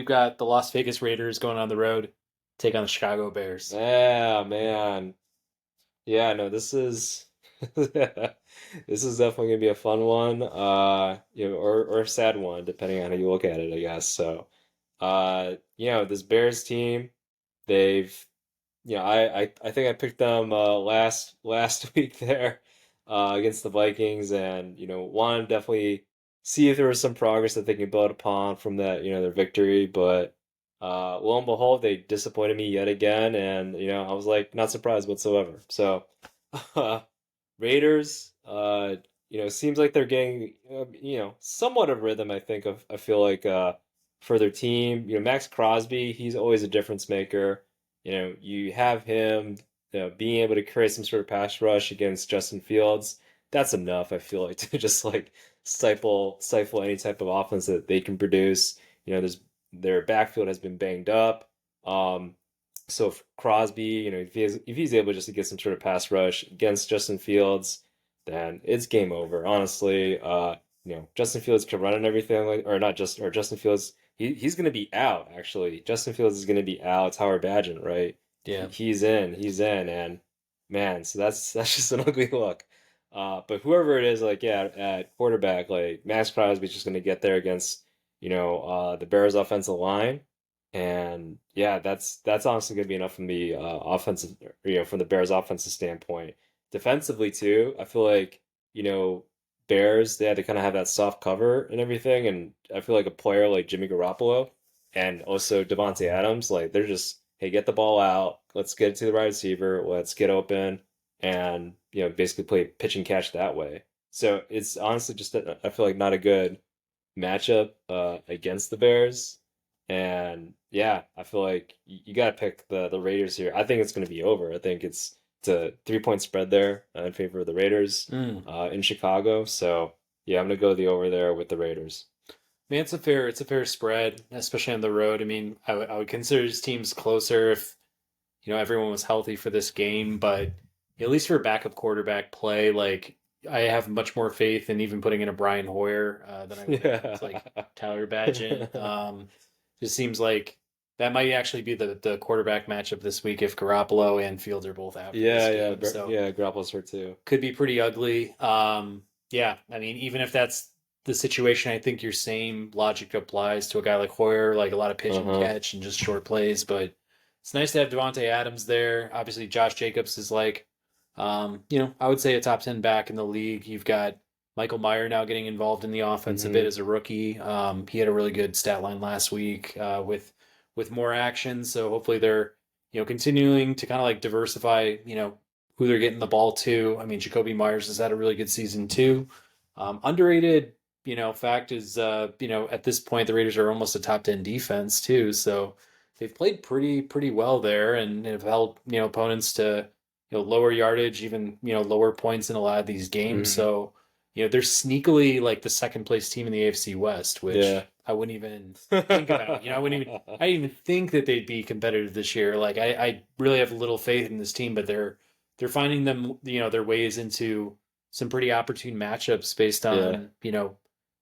got the Las Vegas Raiders going on the road, take on the Chicago Bears. Yeah, man. Yeah, no, this is this is definitely gonna be a fun one. Or a sad one, depending on how you look at it, I guess. So, this Bears team, they've I think I picked them last week there against the Vikings, and want to definitely see if there was some progress that they can build upon from that their victory. But lo and behold, they disappointed me yet again, and I was like not surprised whatsoever. So uh, Raiders, seems like they're getting somewhat of rhythm. I feel like for their team, Max Crosby, he's always a difference maker. You have him, being able to create some sort of pass rush against Justin Fields. That's enough, I feel like, to just like stifle any type of offense that they can produce. Their backfield has been banged up. Um, so if Crosby, if he's able just to get some sort of pass rush against Justin Fields, then it's game over. Honestly, Justin Fields can run and everything, like, or not just, or Justin Fields, he's going to be out. Actually, Justin Fields is going to be out. Tyler Badgett, right? Yeah. He's in, and man, so that's just an ugly look. But whoever it is, like, yeah, at quarterback, like Max Crosby's just going to get there against, the Bears offensive line. And yeah, that's honestly going to be enough from the offensive, from the Bears offensive standpoint. Defensively too, I feel like, you know, Bears, they had to kind of have that soft cover and everything. And I feel like a player like Jimmy Garoppolo and also Devontae Adams, like they're just, hey, get the ball out, let's get it to the right receiver, let's get open, and basically play pitch and catch that way. So it's honestly just I feel like not a good matchup against the Bears. And yeah, I feel like you got to pick the Raiders here. I think it's going to be over. I think it's a 3-point spread there in favor of the Raiders Mm. in Chicago. So yeah, I'm going to go the over there with the Raiders. Man, it's a fair spread, especially on the road. I mean, I would consider these teams closer if everyone was healthy for this game, but at least for backup quarterback play, like I have much more faith in even putting in a Brian Hoyer than I would against Yeah. like Tyler Badgett. Just seems like that might actually be the quarterback matchup this week if Garoppolo and Fields are both out for this Yeah, yeah, game. So yeah, Garoppolo's hurt too. could be pretty ugly. Yeah, I mean, even if that's the situation, I think your same logic applies to a guy like Hoyer, like a lot of pitch and Uh-huh. catch and just short plays. But it's nice to have Devontae Adams there. Obviously, Josh Jacobs is like, I would say a top 10 back in the league. You've got Michael Meyer now getting involved in the offense a bit Hmm. as a rookie. He had a really good stat line last week with more action. So hopefully they're continuing to kind of like diversify who they're getting the ball to. I mean, Jacoby Myers has had a really good season too. Underrated, fact is, at this point the Raiders are almost a top 10 defense too. So they've played pretty well there and have held opponents to lower yardage, even lower points in a lot of these games. Hmm. So they're sneakily like the second place team in the AFC West, Yeah. which I wouldn't even think about. I didn't even think that they'd be competitive this year. Like I really have little faith in this team, but they're finding them, their ways into some pretty opportune matchups based Yeah. on,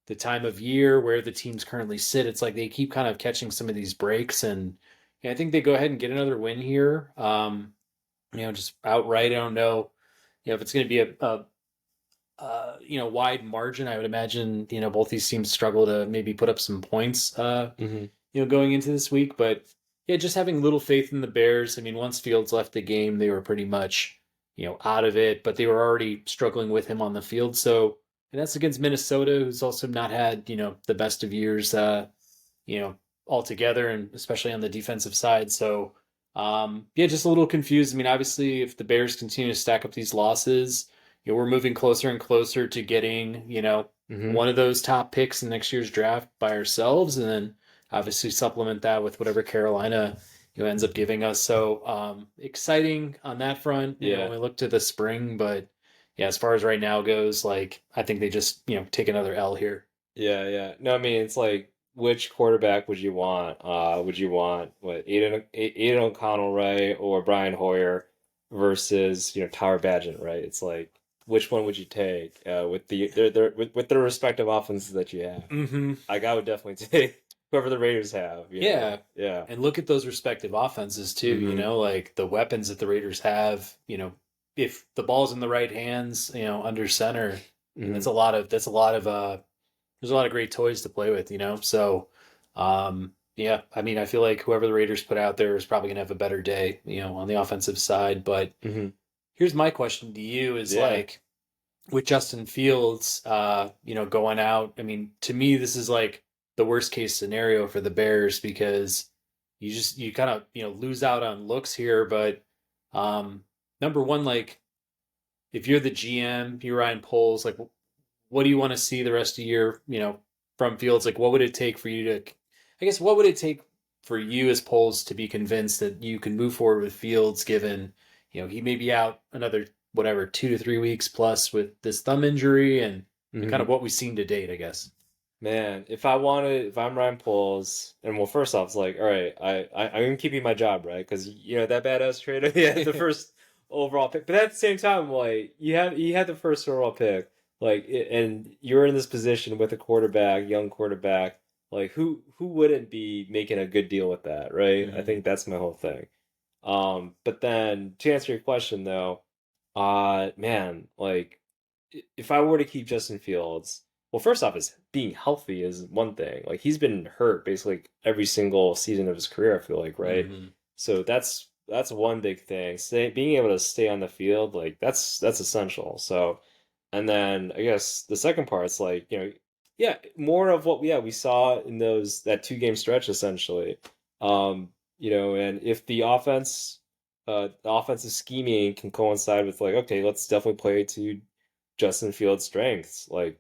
the time of year where the teams currently sit. It's like they keep kind of catching some of these breaks and I think they go ahead and get another win here. Just outright. I don't know, if it's going to be a wide margin. I would imagine, both these teams struggle to maybe put up some points, Hmm. going into this week. But yeah, just having little faith in the Bears. I mean, once Fields left the game, they were pretty much, out of it, but they were already struggling with him on the field. So, and that's against Minnesota, who's also not had, the best of years, you know, altogether, and especially on the defensive side. So, yeah, just a little confused. I mean, obviously, if the Bears continue to stack up these losses, we're moving closer and closer to getting, Hmm. one of those top picks in next year's draft by ourselves, and then obviously supplement that with whatever Carolina ends up giving us. So exciting on that front. Yeah. When we look to the spring, but yeah, as far as right now goes, like I think they just take another L here. Yeah, yeah. No, I mean it's like which quarterback would you want? Would you want what Aiden O'Connell, right, or Brian Hoyer versus Tyler Badgett, right? It's like which one would you take with the their with their respective offenses that you have? Mm-hmm. Like I would definitely take whoever the Raiders have, Yeah. yeah. And look at those respective offenses too, Mm-hmm. like the weapons that the Raiders have, if the ball's in the right hands, under center, and Mm-hmm. that's a lot of there's a lot of great toys to play with. So yeah, I mean, I feel like whoever the Raiders put out there is probably gonna have a better day, on the offensive side. But Mm-hmm. here's my question to you is Yeah. like with Justin Fields, going out. I mean, to me, this is like the worst case scenario for the Bears because you kind of lose out on looks here. But number one, like if you're the GM, you're Ryan Poles, like what do you want to see the rest of the year, from Fields? Like what would it take for you to, I guess, what would it take for you as Poles to be convinced that you can move forward with Fields given, he may be out another, whatever, 2 to 3 weeks plus with this thumb injury and kind Mm-hmm. of what we've seen to date, I guess. Man, if I'm Ryan Poles, and well, first off, it's like, all right, I'm keeping my job, right? Because that badass trader, yeah, the first overall pick. But at the same time, like you had the first overall pick, and you're in this position with a quarterback, young quarterback, like who wouldn't be making a good deal with that, right? I Mm-hmm. think that's my whole thing. But then to answer your question though, man, like if I were to keep Justin Fields, well, first off, is being healthy is one thing. Like he's been hurt basically every single season of his career, I feel like, right? Mm-hmm. So that's one big thing. Being able to stay on the field, like that's essential. So, and then I guess the second part is like, yeah, more of what we saw in that 2 game stretch essentially. And if the offensive scheming can coincide with like, okay, let's definitely play to Justin Fields' strengths. Like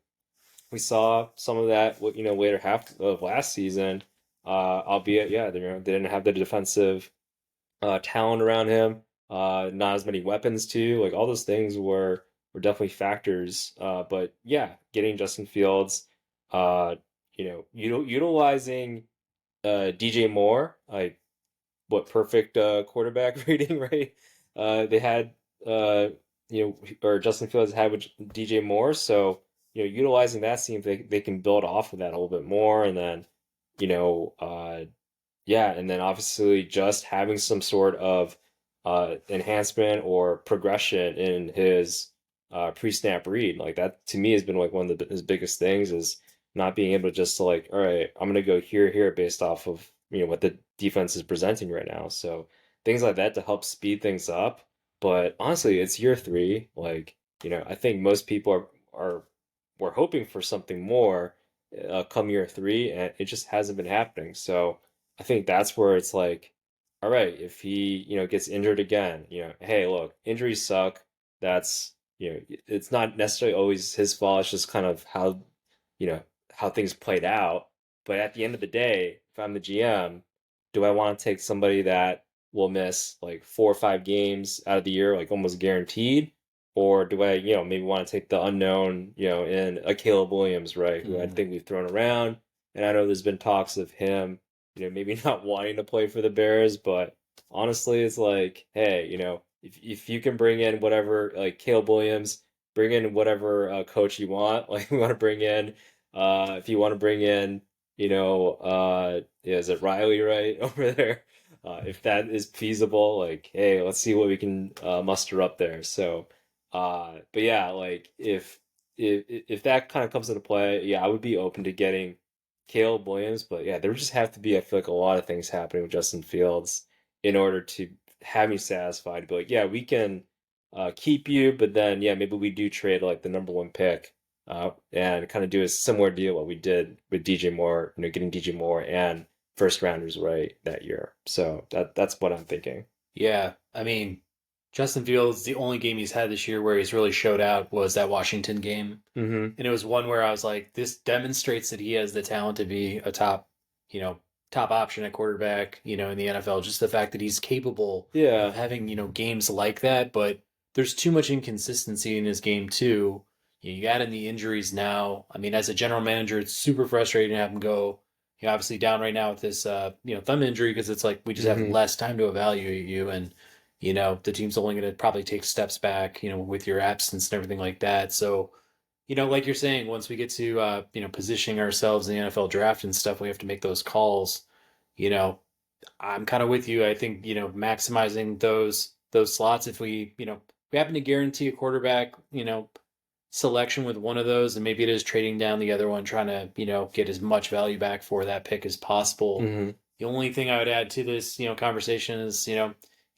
we saw some of that, later half of last season. Albeit, yeah, they didn't have the defensive talent around him. Not as many weapons too. Like all those things were definitely factors. But yeah, getting Justin Fields, utilizing DJ Moore, like what perfect quarterback rating, right? They had or Justin Fields had with DJ Moore, so utilizing that seems they can build off of that a little bit more, and then you know uh, yeah, and then obviously just having some sort of enhancement or progression in his pre-snap read, like that to me has been like one of his biggest things is not being able to just to like, all right, I'm gonna go here based off of what the defense is presenting right now. So things like that to help speed things up. But honestly, it's year three. Like, I think most people are were hoping for something more come year three, and it just hasn't been happening. So I think that's where it's like, all right, if he, gets injured again, hey, look, injuries suck. That's, it's not necessarily always his fault. It's just kind of you know, how things played out. But at the end of the day, if I'm the GM, do I want to take somebody that will miss like 4 or 5 games out of the year, like almost guaranteed? Or do I, maybe want to take the unknown, in a Caleb Williams, right, who I Mm-hmm. think we've thrown around. And I know there's been talks of him maybe not wanting to play for the Bears, but honestly, it's like, hey, if you can bring in whatever, like Caleb Williams, bring in whatever coach you want. Like, we want to bring in, if you want to bring in, yeah, is it Riley right over there? If that is feasible, like, hey, let's see what we can muster up there. So, but yeah, like if that kind of comes into play, yeah, I would be open to getting Caleb Williams, but yeah, there would just have to be, I feel like, a lot of things happening with Justin Fields in order to have me satisfied. But like, yeah, we can keep you, but then yeah, maybe we do trade like the number one pick, and kind of do a similar deal what we did with DJ Moore, getting DJ Moore and first rounders right that year. So that's what I'm thinking. Yeah, I mean, Justin Fields, the only game he's had this year where he's really showed out was that Washington game. Mm-hmm. And it was one where I was like, this demonstrates that he has the talent to be a you know, top option at quarterback, in the NFL. Just the fact that he's capable of Yeah. having, games like that, but there's too much inconsistency in his game too. You add in the injuries now. I mean, as a general manager, it's super frustrating to have him go, obviously down right now with this, thumb injury because it's like we just have Mm-hmm. less time to evaluate you, and the team's only going to probably take steps back, with your absence and everything like that. So like you're saying, once we get to positioning ourselves in the NFL draft and stuff, we have to make those calls. You know, I'm kind of with you. I think, maximizing those slots, if we happen to guarantee a quarterback, selection with one of those, and maybe it is trading down the other one, trying to, get as much value back for that pick as possible. Hmm. The only thing I would add to this, conversation is,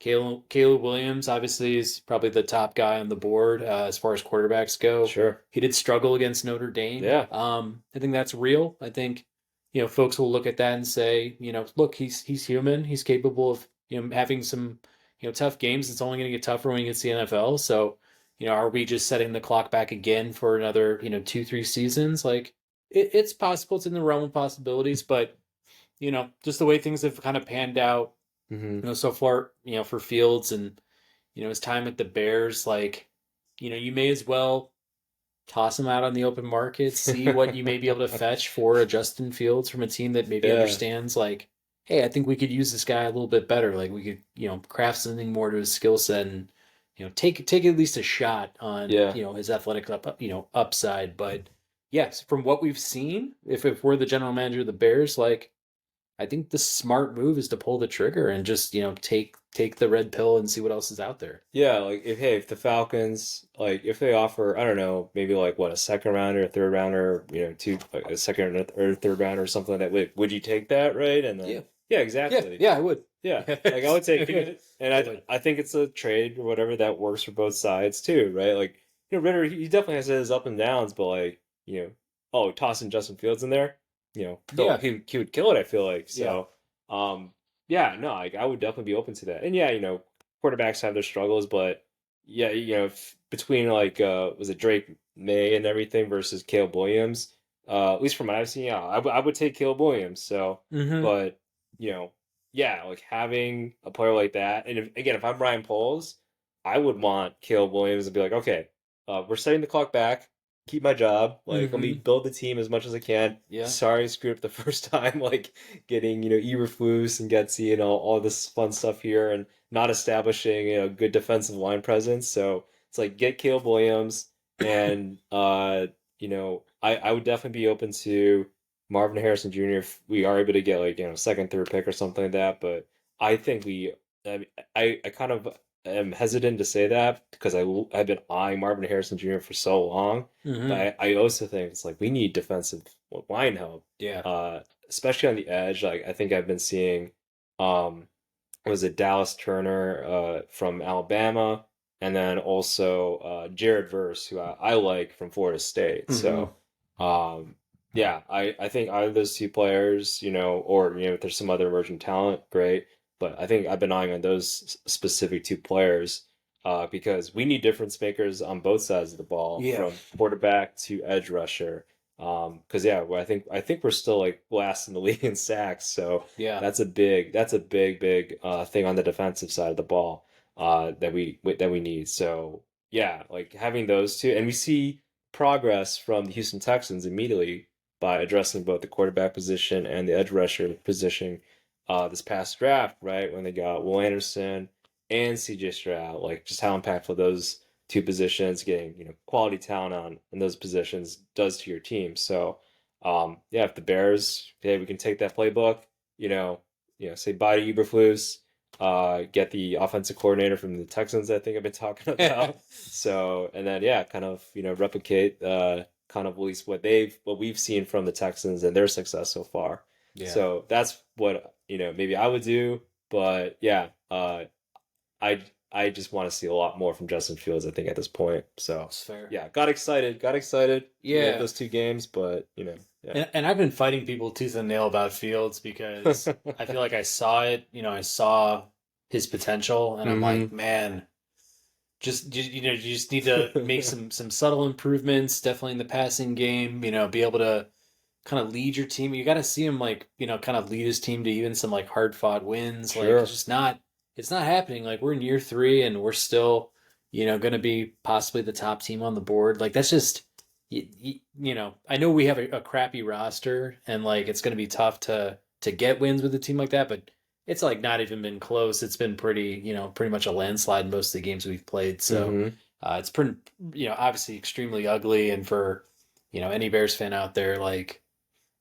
Caleb Williams obviously is probably the top guy on the board as far as quarterbacks go. Sure. He did struggle against Notre Dame. Yeah. I think that's real. I think, folks will look at that and say, look, he's human. He's capable of, having some, tough games. It's only going to get tougher when he gets to the NFL. So, are we just setting the clock back again for another, 2, 3 seasons? Like, it's possible. It's in the realm of possibilities, but just the way things have kind of panned out, Hmm. so far, for Fields and, his time at the Bears, like, you may as well toss him out on the open market, see what you may be able to fetch for a Justin Fields from a team that maybe Yeah. understands, like, hey, I think we could use this guy a little bit better. Like, we could, craft something more to his skill set and, take at least a shot on, Yeah. his athletic upside. But yes, from what we've seen, if we're the general manager of the Bears, like, I think the smart move is to pull the trigger and just, take the red pill and see what else is out there. Yeah, like if the Falcons like if they offer, I don't know, maybe like what, a second rounder, a third rounder, two, like a second or third rounder or something like that, would you take that, right? And then Yeah. yeah, Yeah. exactly. Yeah, I would. Yeah. I Like I would take it. And would. I think it's a trade or whatever that works for both sides too, right? Like, Ritter, he definitely has his up and downs, but like, oh, tossing Justin Fields in there, Yeah. he would kill it, I feel like. Yeah. So, yeah, no, like I would definitely be open to that. And yeah, quarterbacks have their struggles, but yeah, between like was it Drake May and everything versus Caleb Williams, at least from what I've seen, yeah, I would take Caleb Williams. So, Mm-hmm. but you know, yeah, like having a player like that, and if I'm Ryan Poles, I would want Caleb Williams to be like, okay, we're setting the clock back. Keep my job. Like, let me Mm-hmm. build the team as much as I can. Yeah. Sorry, I screwed up the first time. Like getting, Eberflus and Getsy and all this fun stuff here, and not establishing, good defensive line presence. So it's like get Caleb Williams, and I would definitely be open to Marvin Harrison Jr. if we are able to get like second, third pick or something like that. But I think I, I kind of am hesitant to say that because I've been eyeing Marvin Harrison Jr. for so long, Mm-hmm. but I also think it's like we need defensive line help, Yeah. especially on the edge. Like I think I've been seeing, was it Dallas Turner from Alabama, and then also Jared Verse, who I like from Florida State. Mm-hmm. So, yeah, I think either of those two players, or if there's some other emerging talent, great. But I think I've been eyeing on those specific two players because we need difference makers on both sides of the ball, Yeah. from quarterback to edge rusher. Because yeah, well, I think we're still like last in the league in sacks, so Yeah. that's a big thing on the defensive side of the ball that we need. So yeah, like having those two, and we see progress from the Houston Texans immediately by addressing both the quarterback position and the edge rusher position this past draft, right? When they got Will Anderson and CJ Stroud, like just how impactful those two positions, getting quality talent on in those positions does to your team. So yeah, if the Bears, hey, we can take that playbook, say bye to Eberflus, get the offensive coordinator from the Texans I think I've been talking about. So and then yeah, kind of replicate kind of at least what we've seen from the Texans and their success so far. Yeah. So that's what maybe I would do, but yeah, I I just want to see a lot more from Justin Fields, I think, at this point. So That's fair. yeah, got excited with Yeah. those two games, but yeah. And I've been fighting people tooth and nail about Fields because I feel like I saw it, I saw his potential and I'm like, Hmm. man, you just need to make some subtle improvements, definitely in the passing game, be able to kind of lead your team. You got to see him like, kind of lead his team to even some like hard fought wins. Like Sure. it's not happening. Like we're in year 3 and we're still, going to be possibly the top team on the board. Like that's just, I know we have a crappy roster and like it's going to be tough to get wins with a team like that, but it's like not even been close. It's been pretty much a landslide in most of the games we've played. So Hmm. It's pretty, obviously extremely ugly. And for, any Bears fan out there, like,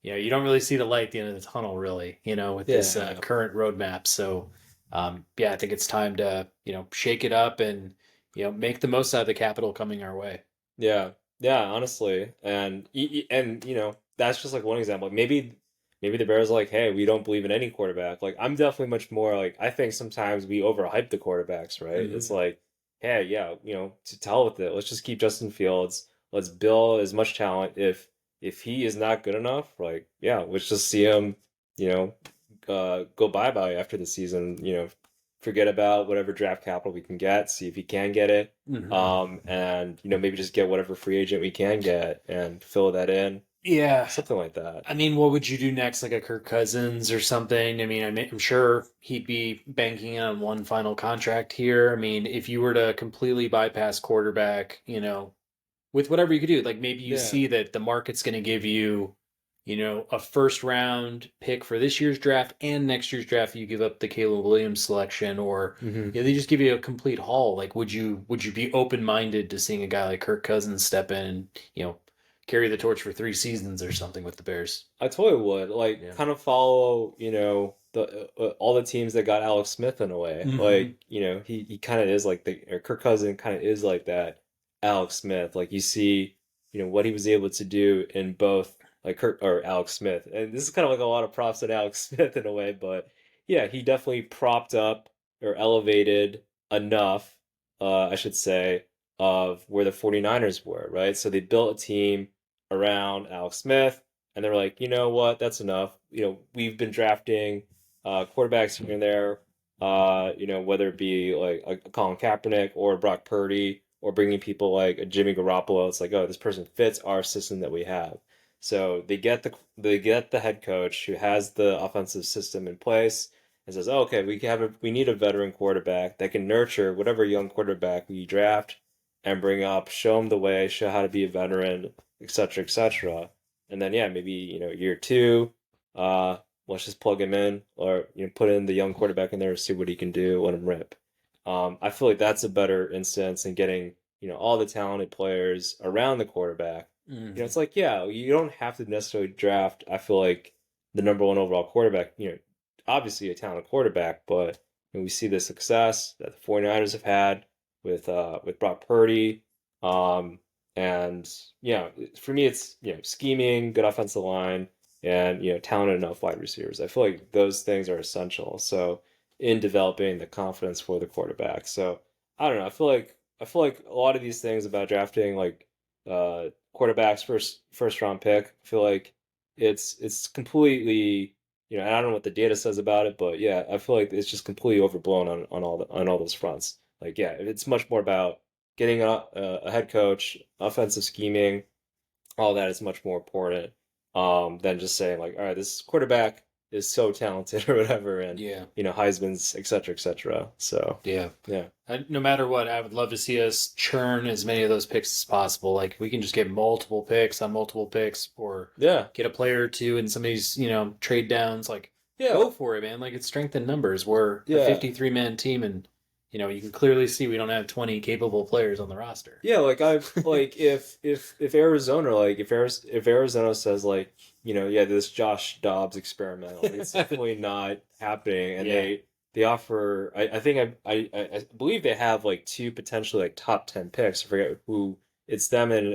you don't really see the light at the end of the tunnel, really, with this Yeah. current roadmap. So, yeah, I think it's time to, shake it up and, make the most out of the capital coming our way. Yeah, yeah, honestly, and that's just like one example. Maybe the Bears are like, hey, we don't believe in any quarterback. Like I'm definitely much more like I think sometimes we overhype the quarterbacks, right? It's Hmm. like, hey, yeah, to hell with it. Let's just keep Justin Fields. Let's build as much talent. If he is not good enough, like yeah, let's just see him, you know, go bye bye after the season. Forget about whatever draft capital we can get. See if he can get it Hmm. and maybe just get whatever free agent we can get and fill that in, Yeah. something like that. I mean, what would you do next? Like a Kirk Cousins or something? I mean, I'm sure he'd be banking on one final contract here. I mean, if you were to completely bypass quarterback, with whatever you could do. Like maybe you Yeah. see that the market's going to give you, a first round pick for this year's draft and next year's draft. You give up the Caleb Williams selection, or Hmm. they just give you a complete haul. Like, would you be open minded to seeing a guy like Kirk Cousins step in and carry the torch for 3 seasons or something with the Bears? I totally would like Yeah. kind of follow, the all the teams that got Alex Smith in a way. Hmm. Like, he kind of is like or Kirk Cousins kind of is like that Alex Smith. Like you see, what he was able to do in both like Kirk or Alex Smith. And this is kind of like a lot of props at Alex Smith in a way, but yeah, he definitely propped up or elevated enough, I should say, of where the 49ers were, right? So they built a team around Alex Smith and they're like, you know what, that's enough. We've been drafting quarterbacks here and there, whether it be like a Colin Kaepernick or Brock Purdy or bringing people like a Jimmy Garoppolo. It's like, oh, this person fits our system that we have. So they get the head coach who has the offensive system in place and says, oh, okay, we need a veteran quarterback that can nurture whatever young quarterback we draft and bring up, show him the way, show how to be a veteran, etc., etc. And then yeah, maybe year two, uh, let's just plug him in, or put in the young quarterback in there to see what he can do, let him rip. I feel like that's a better instance than getting all the talented players around the quarterback. Hmm. It's like yeah, you don't have to necessarily draft. I feel like the number one overall quarterback. Obviously a talented quarterback, but we see the success that the 49ers have had with Brock Purdy. Um, and for me, it's scheming, good offensive line, and talented enough wide receivers. I feel like those things are essential. So in developing the confidence for the quarterback. So I don't know. I feel like a lot of these things about drafting like quarterbacks first round pick. I feel like it's completely and I don't know what the data says about it, but yeah, I feel like it's just completely overblown on all those fronts. Like yeah, it's much more about getting a head coach, offensive scheming, all that is much more important than just saying like, all right, this quarterback is so talented or whatever, and Yeah. Heisman's, et cetera, et cetera. So Yeah. yeah, No matter what, I would love to see us churn as many of those picks as possible. Like we can just get multiple picks on multiple picks, or yeah, get a player or two in some of these, trade downs. Like yeah, go for it, man. Like it's strength in numbers. We're a yeah. 53-man team, and you can clearly see we don't have 20 capable players on the roster. Yeah, like I've like if Arizona if Arizona says like yeah, this Josh Dobbs experiment, like it's definitely not happening, and Yeah. they offer I think I believe they have like two potentially like top 10 picks. I forget who it's them, and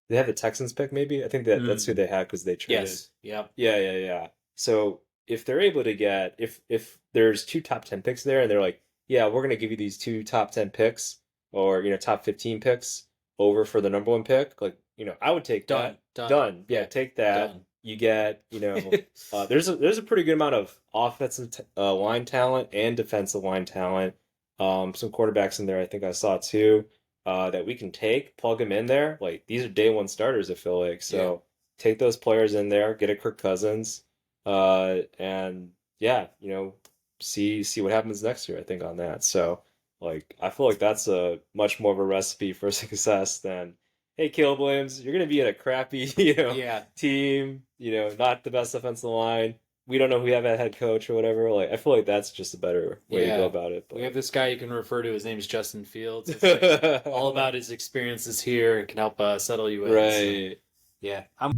they have the Texans pick maybe. I think that's who Mm. they had because they traded. Yes. Yep. Yeah, yeah, yeah. So if they're able to get if there's two top 10 picks there, and they're like, yeah, we're gonna give you these two top 10 picks or top 15 picks over for the number one pick, like I would take Done. that. Done. Done. Yeah, Yeah. take that. Done. You get there's a pretty good amount of offensive line talent and defensive line talent. Some quarterbacks in there I think I saw too. That we can plug them in there. Like these are day one starters. I feel like Yeah. so take those players in there, get a Kirk Cousins, and yeah, see what happens next year. I think on that. So like I feel like that's a much more of a recipe for success than hey Caleb Williams, you're gonna be in a crappy Yeah. team, not the best offensive line. we don't know who we have a head coach or whatever. Like I feel like that's just a better way to go Yeah. about it. We have But this guy you can refer to. His name's Justin Fields. It's like all about his experiences here and can help settle you in. So right. yeah, I'm